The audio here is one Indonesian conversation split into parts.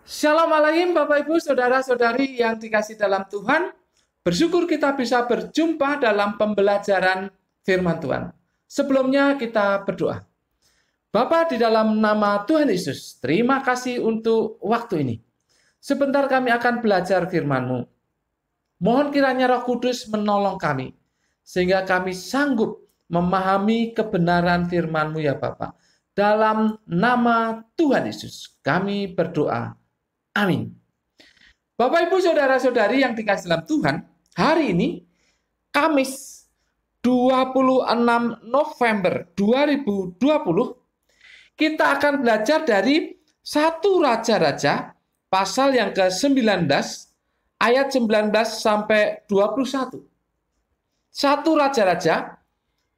Shalom alaikum Bapak Ibu Saudara-saudari yang dikasih dalam Tuhan. Bersyukur kita bisa berjumpa dalam pembelajaran firman Tuhan. Sebelumnya kita berdoa. Bapa, di dalam nama Tuhan Yesus, terima kasih untuk waktu ini. Sebentar kami akan belajar firman-Mu. Mohon kiranya Roh Kudus menolong kami, sehingga kami sanggup memahami kebenaran firman-Mu ya Bapa. Dalam nama Tuhan Yesus, kami berdoa. Amin. Bapak, Ibu, Saudara-saudari yang dikasih dalam Tuhan, hari ini, Kamis 26 November 2020, kita akan belajar dari 1 Raja-Raja, pasal yang ke-19, ayat 19 sampai 21. 1 Raja-Raja,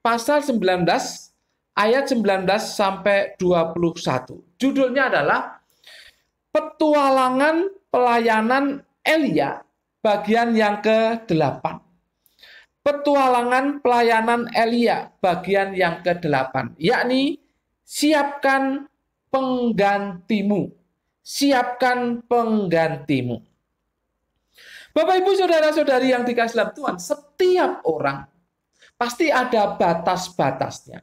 pasal 19, ayat 19 sampai 21. Judulnya adalah Petualangan Pelayanan Elia, bagian yang ke-8. Petualangan Pelayanan Elia, bagian yang ke-8, yakni siapkan penggantimu. Siapkan penggantimu. Bapak, Ibu, Saudara-saudari yang dikasih dalam Tuhan, setiap orang pasti ada batas-batasnya.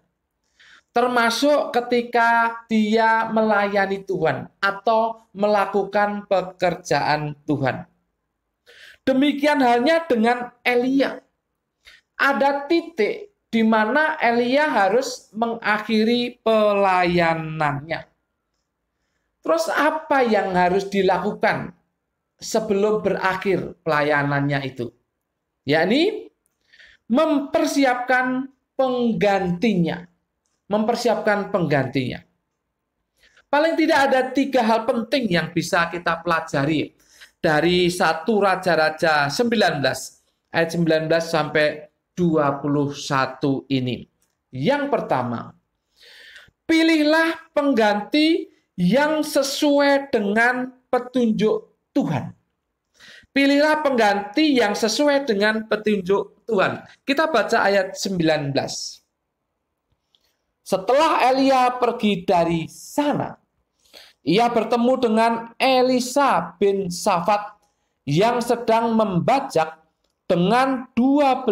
Termasuk ketika dia melayani Tuhan atau melakukan pekerjaan Tuhan. Demikian halnya dengan Elia. Ada titik di mana Elia harus mengakhiri pelayanannya. Terus apa yang harus dilakukan sebelum berakhir pelayanannya itu? Yakni mempersiapkan penggantinya. Mempersiapkan penggantinya. Paling tidak ada 3 hal penting yang bisa kita pelajari dari 1 Raja-Raja 19 ayat 19 sampai 21 ini. Yang pertama, pilihlah pengganti yang sesuai dengan petunjuk Tuhan. Pilihlah pengganti yang sesuai dengan petunjuk Tuhan. Kita baca ayat 19. Setelah Elia pergi dari sana, ia bertemu dengan Elisa bin Safat yang sedang membajak dengan 12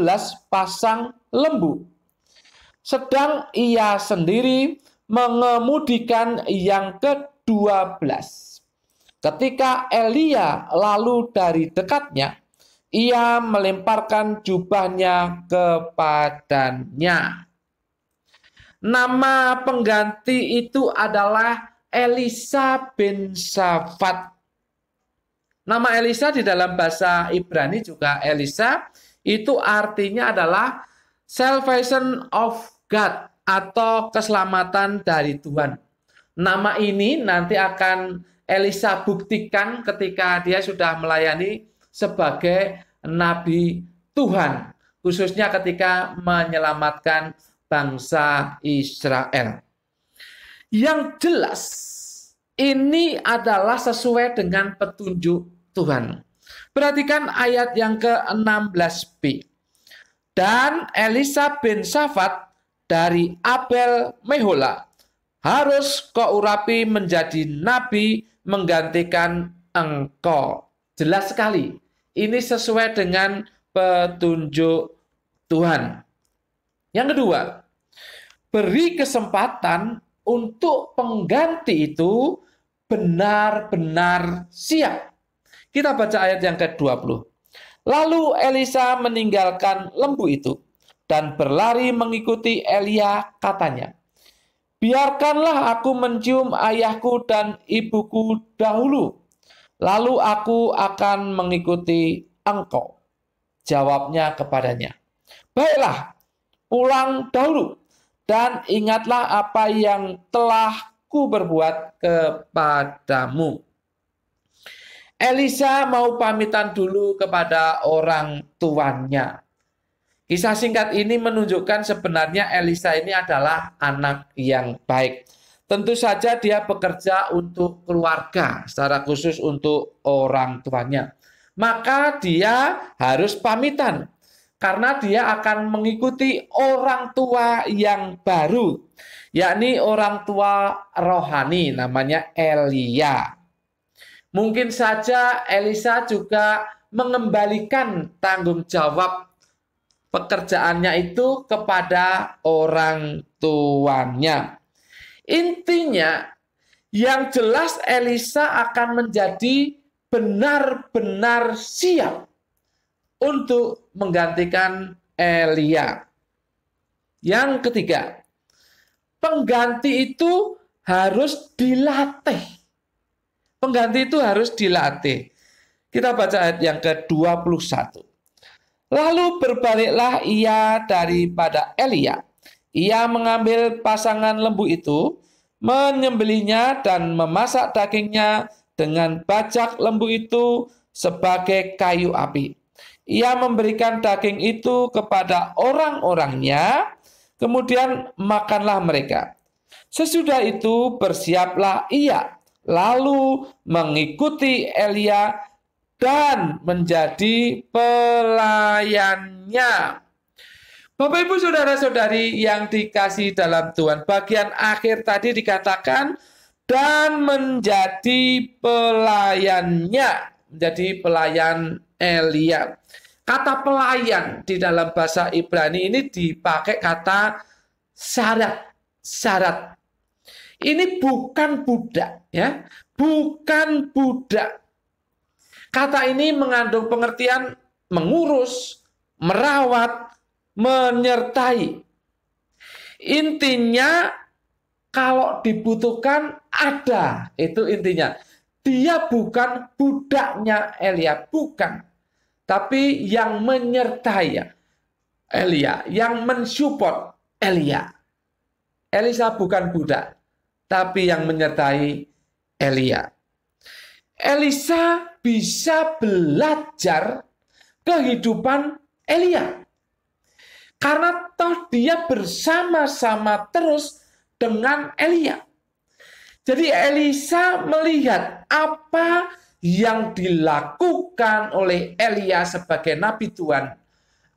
pasang lembu. Sedang ia sendiri mengemudikan yang ke-12. Ketika Elia lalu dari dekatnya, ia melemparkan jubahnya kepadanya. Nama pengganti itu adalah Elisa bin Safat. Nama Elisa di dalam bahasa Ibrani juga Elisa, itu artinya adalah salvation of God atau keselamatan dari Tuhan. Nama ini nanti akan Elisa buktikan ketika dia sudah melayani sebagai nabi Tuhan, khususnya ketika menyelamatkan bangsa Israel. Yang jelas, ini adalah sesuai dengan petunjuk Tuhan. Perhatikan ayat yang ke-16b. Dan Elisa bin Safat dari Abel Mehola harus kau urapi menjadi nabi menggantikan engkau. Jelas sekali, ini sesuai dengan petunjuk Tuhan. Yang kedua, beri kesempatan untuk pengganti itu benar-benar siap. Kita baca ayat yang ke-20. Lalu Elisa meninggalkan lembu itu dan berlari mengikuti Elia, katanya, biarkanlah aku mencium ayahku dan ibuku dahulu, lalu aku akan mengikuti engkau. Jawabnya kepadanya, baiklah, pulang dahulu, dan ingatlah apa yang telah ku berbuat kepadamu. Elisa mau pamitan dulu kepada orang tuannya. Kisah singkat ini menunjukkan sebenarnya Elisa ini adalah anak yang baik. Tentu saja dia bekerja untuk keluarga, secara khusus untuk orang tuanya. Maka dia harus pamitan, karena dia akan mengikuti orang tua yang baru, yakni orang tua rohani namanya Elia. Mungkin saja Elisa juga mengembalikan tanggung jawab pekerjaannya itu kepada orang tuanya. Intinya, yang jelas Elisa akan menjadi benar-benar siap untuk menggantikan Elia. Yang ketiga, pengganti itu harus dilatih. Pengganti itu harus dilatih. Kita baca ayat yang ke-21. Lalu berbaliklah ia daripada Elia. Ia mengambil pasangan lembu itu, menyembelihnya dan memasak dagingnya dengan bajak lembu itu sebagai kayu api. Ia memberikan daging itu kepada orang-orangnya, kemudian makanlah mereka. Sesudah itu bersiaplah ia, lalu mengikuti Elia dan menjadi pelayannya. Bapak Ibu Saudara-saudari yang dikasihi dalam Tuhan, bagian akhir tadi dikatakan dan menjadi pelayannya, menjadi pelayan Elia. Kata pelayan di dalam bahasa Ibrani ini dipakai kata syarat. Ini bukan budak, ya, bukan budak. Kata ini mengandung pengertian mengurus, merawat, menyertai. Intinya kalau dibutuhkan ada, itu intinya. Dia bukan budaknya Elia, bukan. Tapi yang menyertai Elia, yang mensupport Elia. Elisa bukan budak, tapi yang menyertai Elia. Elisa bisa belajar kehidupan Elia. Karena toh dia bersama-sama terus dengan Elia. Jadi Elisa melihat apa yang dilakukan oleh Elia sebagai nabi Tuhan.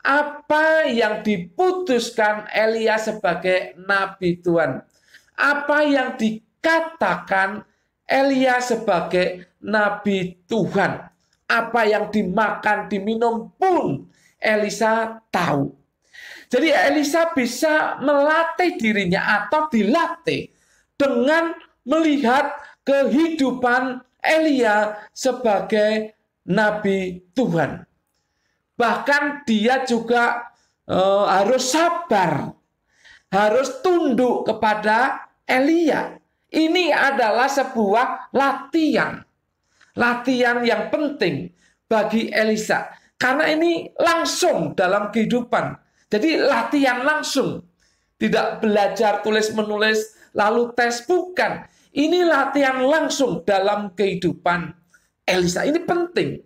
Apa yang diputuskan Elia sebagai nabi Tuhan. Apa yang dikatakan Elia sebagai nabi Tuhan. Apa yang dimakan, diminum pun Elisa tahu. Jadi Elisa bisa melatih dirinya atau dilatih dengan melihat kehidupan Elia sebagai nabi Tuhan. Bahkan dia juga harus sabar, harus tunduk kepada Elia. Ini adalah sebuah latihan. Latihan yang penting bagi Elisa. Karena ini langsung dalam kehidupan. Jadi latihan langsung. Tidak belajar tulis-menulis lalu tes, bukan. Ini latihan langsung dalam kehidupan Elisa. Ini penting.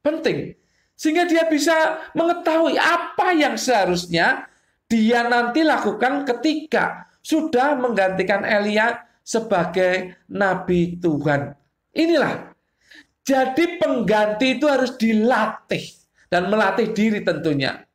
Penting. Sehingga dia bisa mengetahui apa yang seharusnya dia nanti lakukan ketika sudah menggantikan Elia sebagai nabi Tuhan. Inilah. Jadi pengganti itu harus dilatih dan melatih diri tentunya.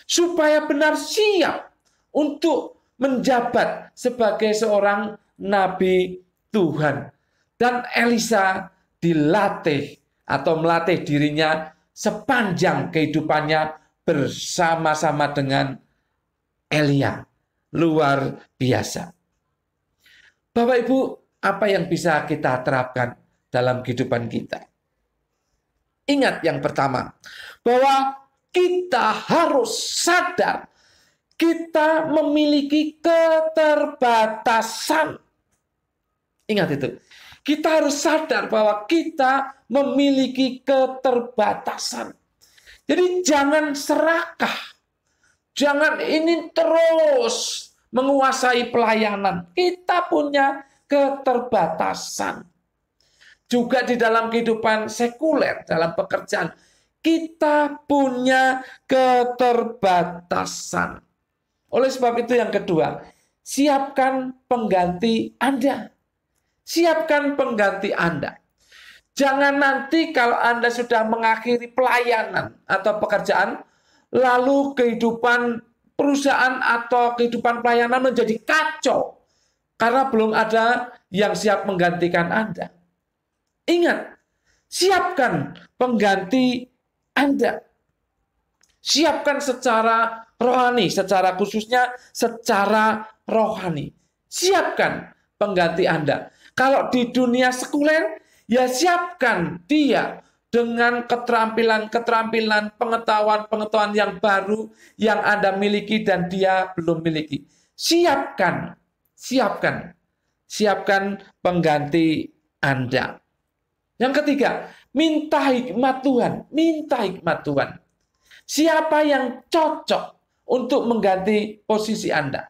Supaya benar siap untuk menjabat sebagai seorang nabi Tuhan. Dan Elisa dilatih atau melatih dirinya sepanjang kehidupannya bersama-sama dengan Elia. Luar biasa. Bapak Ibu, apa yang bisa kita terapkan dalam kehidupan kita? Ingat yang pertama, bahwa kita harus sadar kita memiliki keterbatasan. Ingat itu. Kita harus sadar bahwa kita memiliki keterbatasan. Jadi jangan serakah. Jangan ini terus menguasai pelayanan. Kita punya keterbatasan. Juga di dalam kehidupan sekuler, dalam pekerjaan, kita punya keterbatasan. Oleh sebab itu yang kedua, siapkan pengganti Anda. Siapkan pengganti Anda. Jangan nanti kalau Anda sudah mengakhiri pelayanan atau pekerjaan, lalu kehidupan perusahaan atau kehidupan pelayanan menjadi kacau. Karena belum ada yang siap menggantikan Anda. Ingat, Siapkan pengganti Anda. Siapkan secara rohani, secara khususnya secara rohani. Siapkan pengganti Anda. Kalau di dunia sekuler, ya siapkan dia dengan keterampilan-keterampilan, pengetahuan-pengetahuan yang baru yang Anda miliki dan dia belum miliki. Siapkan pengganti Anda. Yang ketiga, minta hikmat Tuhan. Siapa yang cocok untuk mengganti posisi Anda?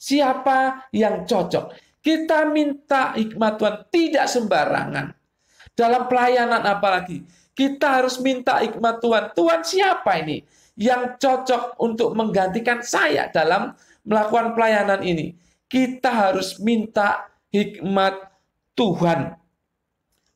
Siapa yang cocok? Kita minta hikmat Tuhan, tidak sembarangan. Dalam pelayanan apalagi, kita harus minta hikmat Tuhan. Tuhan, siapa ini yang cocok untuk menggantikan saya dalam melakukan pelayanan ini? Kita harus minta hikmat Tuhan.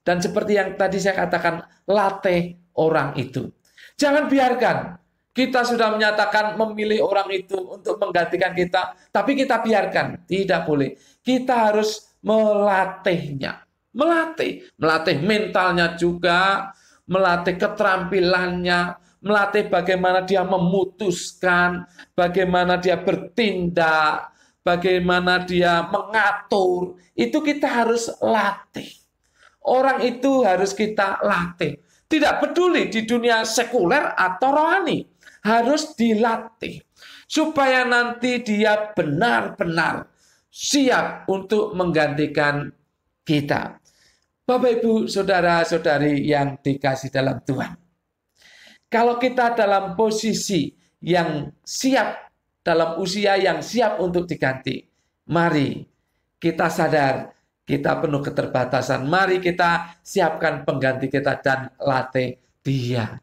Dan seperti yang tadi saya katakan, latih orang itu. Jangan biarkan kita sudah menyatakan memilih orang itu untuk menggantikan kita, tapi kita biarkan. Tidak boleh. Kita harus melatihnya. Melatih mentalnya juga, melatih keterampilannya, melatih bagaimana dia memutuskan, bagaimana dia bertindak, bagaimana dia mengatur. Itu kita harus latih. Orang itu harus kita latih. Tidak peduli di dunia sekuler atau rohani. Harus dilatih. Supaya nanti dia benar-benar siap untuk menggantikan kita. Bapak, Ibu, Saudara-saudari yang dikasih dalam Tuhan. Kalau kita dalam posisi yang siap, dalam usia yang siap untuk diganti, mari kita sadar, kita penuh keterbatasan. Mari kita siapkan pengganti kita dan latih dia.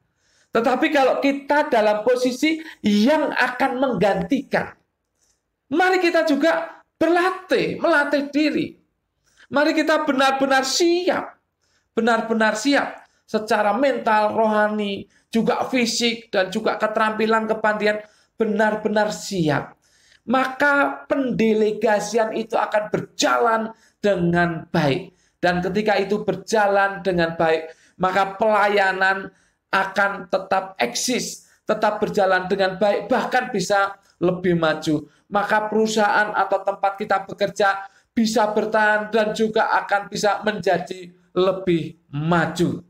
Tetapi kalau kita dalam posisi yang akan menggantikan, mari kita juga melatih diri. Mari kita benar-benar siap secara mental, rohani, juga fisik, dan juga keterampilan, kepandaian, benar-benar siap. Maka pendelegasian itu akan berjalan dengan baik. Dan ketika itu berjalan dengan baik, maka pelayanan akan tetap eksis, tetap berjalan dengan baik, bahkan bisa lebih maju. Maka perusahaan atau tempat kita bekerja bisa bertahan dan juga akan bisa menjadi lebih maju.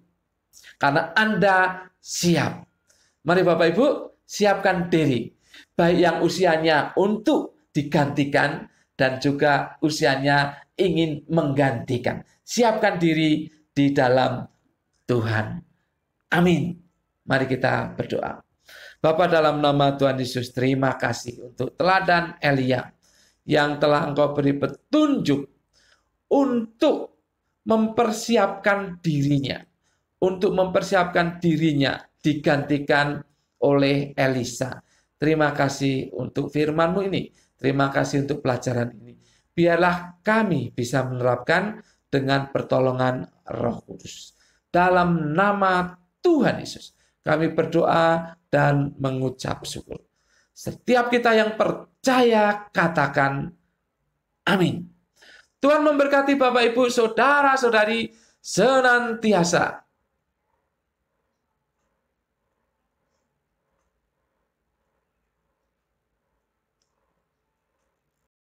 Karena Anda siap. Mari Bapak Ibu, siapkan diri. Baik yang usianya untuk digantikan dan juga usianya ingin menggantikan. Siapkan diri di dalam Tuhan. Amin. Mari kita berdoa. Bapa, dalam nama Tuhan Yesus, terima kasih untuk teladan Elia yang telah Engkau beri petunjuk untuk mempersiapkan dirinya. Untuk mempersiapkan dirinya digantikan oleh Elisa. Terima kasih untuk firman-Mu ini. Terima kasih untuk pelajaran ini. Biarlah kami bisa menerapkan dengan pertolongan Roh Kudus. Dalam nama Tuhan Yesus, kami berdoa dan mengucap syukur. Setiap kita yang percaya, katakan amin. Tuhan memberkati Bapak Ibu, Saudara-saudari senantiasa